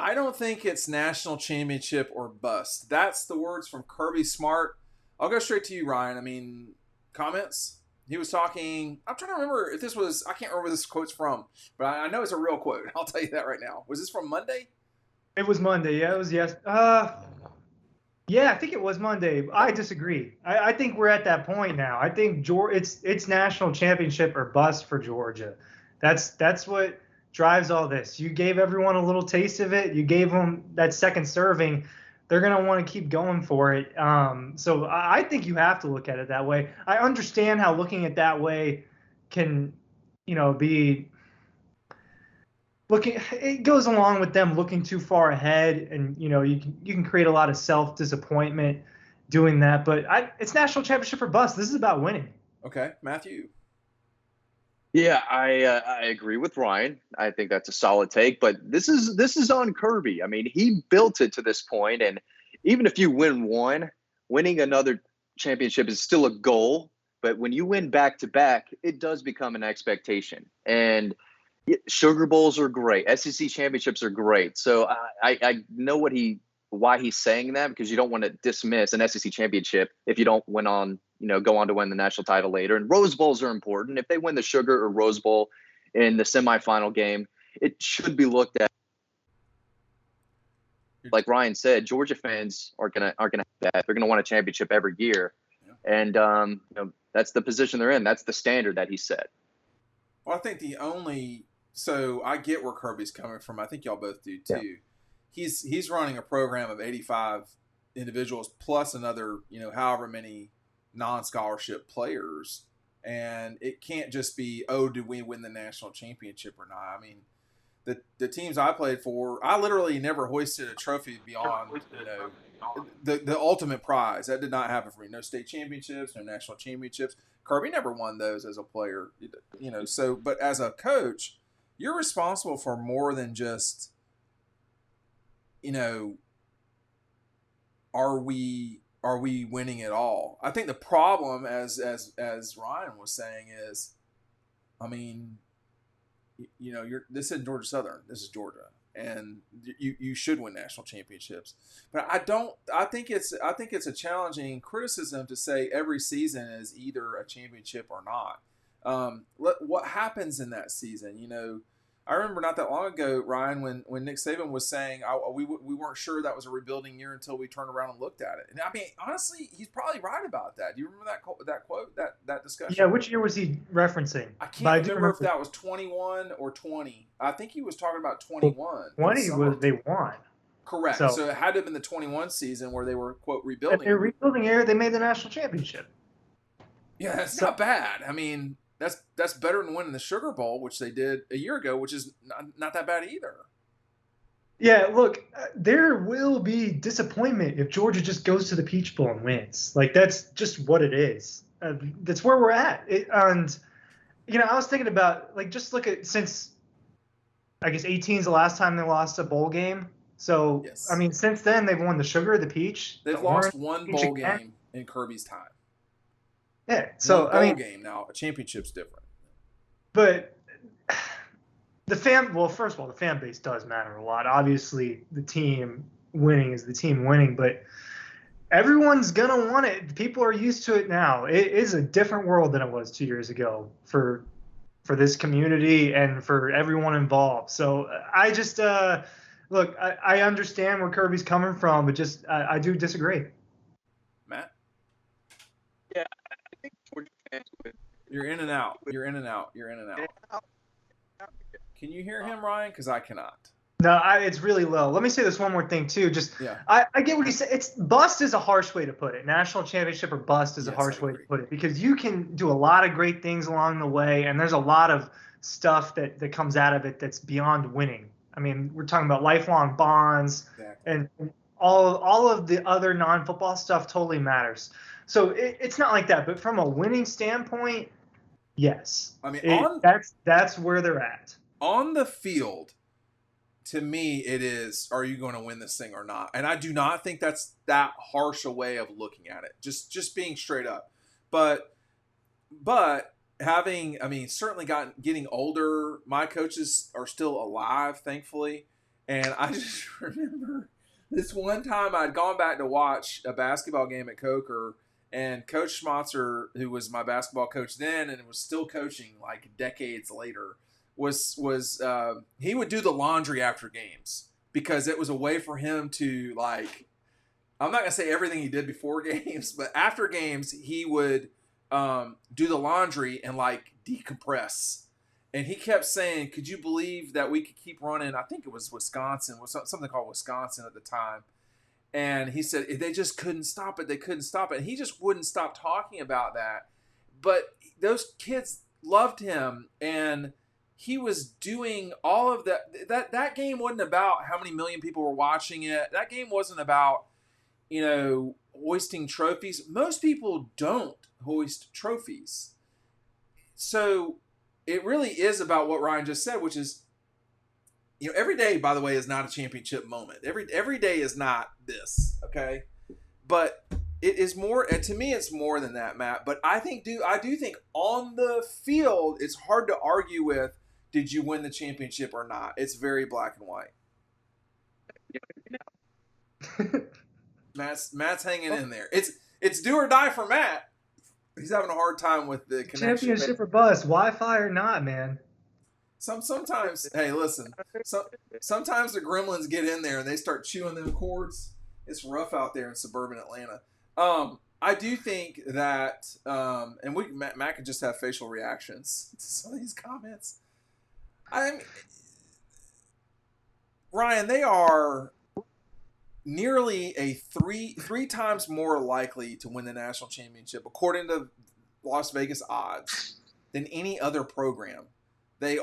I don't think it's national championship or bust. That's the words from Kirby Smart. I'll go straight to you, Ryan. I mean, comments? He was talking. I'm trying to remember if this was. I can't remember where this quote's from, but I know it's a real quote. I'll tell you that right now. Was this from Monday? It was Monday. Yeah, it was yes. Yeah, I think it was Monday. I disagree. I think we're at that point now. I think it's national championship or bust for Georgia. That's what drives all this. You gave everyone a little taste of it. You gave them that second serving. They're gonna want to keep going for it. So I think you have to look at it that way. I understand how looking at that way can, be looking. It goes along with them looking too far ahead, and you can create a lot of self disappointment doing that. But it's national championship or bust. This is about winning. Okay, Matthew. Yeah, I agree with Ryan. I think that's a solid take, but this is on Kirby. I mean, he built it to this point, and even if you win one, winning another championship is still a goal. But when you win back to back, it does become an expectation. And Sugar Bowls are great. SEC championships are great. So I know why he's saying that, because you don't want to dismiss an SEC championship if you don't go on to win the national title later. And Rose Bowls are important. If they win the Sugar or Rose Bowl in the semifinal game, it should be looked at. Like Ryan said, Georgia fans are gonna have that. They're gonna want a championship every year, and that's the position they're in. That's the standard that he set. Well, I think so I get where Kirby's coming from. I think y'all both do too. Yeah. He's running a program of 85 individuals plus another, however many non-scholarship players, and it can't just be, oh, did we win the national championship or not? I mean, the teams I played for, I literally never hoisted a trophy beyond the ultimate prize. That did not happen for me. No state championships, no national championships. Kirby never won those as a player, So, but as a coach, you're responsible for more than just, are we winning at all? I think the problem, as Ryan was saying, is, I mean, this isn't Georgia Southern. This is Georgia, and you should win national championships. But I think it's a challenging criticism to say every season is either a championship or not. What happens in that season? I remember not that long ago, Ryan, when Nick Saban was saying we weren't sure that was a rebuilding year until we turned around and looked at it. And I mean, honestly, he's probably right about that. Do you remember that quote, that discussion? Yeah, which year was he referencing? I can't remember if that was 21 or 20. I think he was talking about 21. 20 was they won. Correct. So it had to have been the 21 season where they were, quote, rebuilding. If they were rebuilding year, they made the national championship. Yeah, that's not bad. I mean, that's better than winning the Sugar Bowl, which they did a year ago, which is not that bad either. Yeah, look, there will be disappointment if Georgia just goes to the Peach Bowl and wins. Like, that's just what it is. That's where we're at. And I was thinking about, like, just look at, since I guess 18 is the last time they lost a bowl game. So, yes. I mean, since then, they've won the Sugar, the Peach. They've lost one bowl game in Kirby's time. Yeah, so I mean, game now, a championship's different. But first of all, the fan base does matter a lot. Obviously, the team winning is the team winning, but everyone's gonna want it. People are used to it now. It is a different world than it was 2 years ago for this community and for everyone involved. So I just look. I understand where Kirby's coming from, but just I do disagree. Matt? Yeah. I think Georgia fans would. You're in and out. Can you hear him, Ryan? Because I cannot. No, it's really low. Let me say this one more thing too. I get what he said. It's bust is a harsh way to put it. National championship or bust is a harsh way to put it, because you can do a lot of great things along the way, and there's a lot of stuff that comes out of it that's beyond winning. I mean, we're talking about lifelong bonds, and all of the other non-football stuff totally matters. So it's not like that. But from a winning standpoint, yes. I mean, that's where they're at. On the field, to me, it is, are you going to win this thing or not? And I do not think that's that harsh a way of looking at it. Just being straight up. But having, I mean, certainly getting older, my coaches are still alive, thankfully. And I just remember this one time I'd gone back to watch a basketball game at Coker, and Coach Schmatzer, who was my basketball coach then and was still coaching like decades later, was he would do the laundry after games because it was a way for him to, like, I'm not gonna say everything he did before games, but after games he would do the laundry and like decompress. And he kept saying, "Could you believe that we could keep running?" I think it was Wisconsin, was something called Wisconsin at the time. And he said they just couldn't stop it. They couldn't stop it. And he just wouldn't stop talking about that. But those kids loved him, and he was doing all of that. That game wasn't about how many million people were watching it. That game wasn't about, hoisting trophies. Most people don't hoist trophies. So it really is about what Ryan just said, which is, every day, by the way, is not a championship moment. Every day is not this, okay? But it is more, and to me, it's more than that, Matt. But I do think on the field, it's hard to argue with, did you win the championship or not? It's very black and white. Matt's hanging in there. It's do or die for Matt. He's having a hard time with the connection. Championship or bust, Wi-Fi or not, man. Sometimes, hey, listen. Sometimes the gremlins get in there and they start chewing them cords. It's rough out there in suburban Atlanta. I do think that, and Matt could just have facial reactions to some of these comments. Ryan, they are nearly a three times more likely to win the national championship, according to Las Vegas odds, than any other program. Their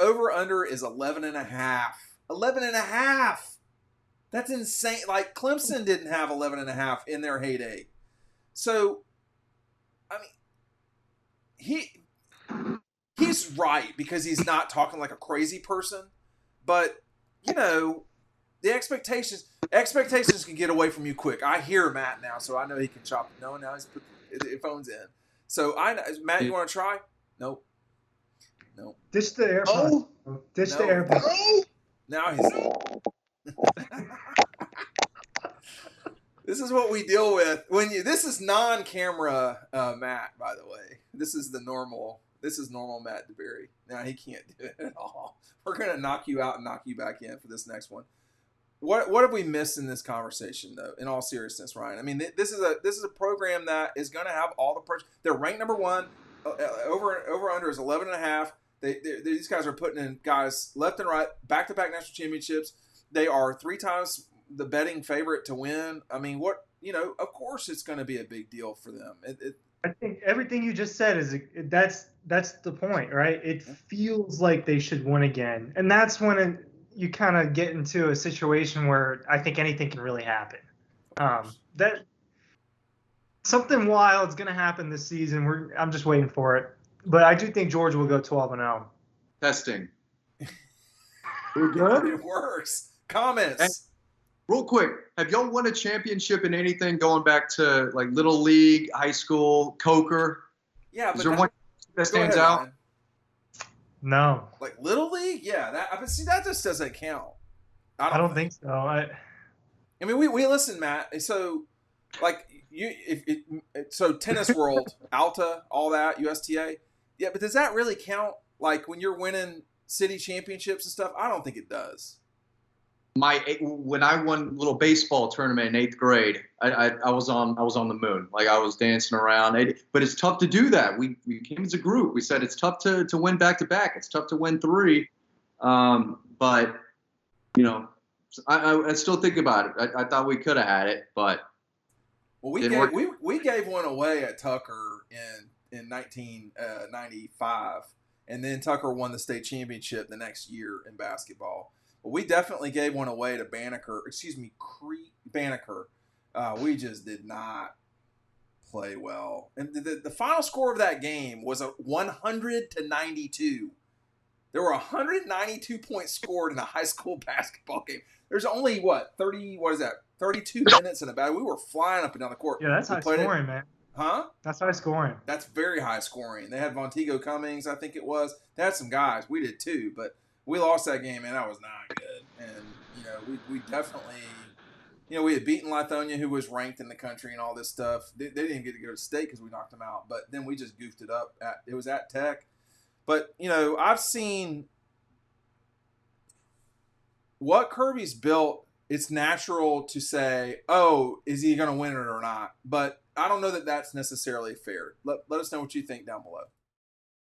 over-under is 11.5. 11.5! That's insane. Like, Clemson didn't have 11.5 in their heyday. So, I mean, he's right because he's not talking like a crazy person. But, the expectations can get away from you quick. I hear Matt now, so I know he can chop it. No, now he's put the phones in. So, Matt, you want to try? Nope. No. Dish the AirPods. Oh. Dish the AirPods. Oh. Now he's. This is what we deal with this is non-camera Matt, by the way. This is normal Matt DeBerry. Now he can't do it at all. We're gonna knock you out and knock you back in for this next one. What have we missed in this conversation, though? In all seriousness, Ryan. I mean, this is a program that is going to have all the they're ranked number one. Over under is 11.5. These guys are putting in guys left and right, back-to-back national championships. They are 3 times the betting favorite to win. I mean, of course it's going to be a big deal for them. I think everything you just said that's the point, right? It feels like they should win again, and that's when you kind of get into a situation where I think anything can really happen. That something wild's going to happen this season. I'm just waiting for it. But I do think Georgia will go 12-0. Testing. We're good. It works. Comments. And real quick, have y'all won a championship in anything going back to like Little League, high school, Coker? Yeah, but is there one that stands out? Man. No. Like Little League? Yeah, that just doesn't count. I don't think so. I mean, we listen, Matt. So, like so Tennis World, Alta, all that, USTA. Yeah, but does that really count? Like when you're winning city championships and stuff? I don't think it does. When I won a little baseball tournament in 8th grade, I was on the moon. Like I was dancing around. But it's tough to do that. We came as a group. We said it's tough to win back to back. It's tough to win 3. But I still think about it. I thought we could have had it, but we gave one away at Tucker in 1995, and then Tucker won the state championship the next year in basketball. But we definitely gave one away to Banneker. We just did not play well. And the final score of that game was a 100-92. There were 192 points scored in a high school basketball game. There's only 32 minutes in the battle. We were flying up and down the court. Yeah, that's high scoring, man. Huh? That's high scoring. That's very high scoring. They had Vontigo Cummings, I think it was. They had some guys. We did too, but we lost that game, and that was not good. And we definitely, we had beaten Lithonia, who was ranked in the country and all this stuff. They didn't get to go to state because we knocked them out. But then we just goofed it up. It was at Tech. But I've seen what Kirby's built. It's natural to say, oh, is he going to win it or not? But I don't know that that's necessarily fair. Let us know what you think down below.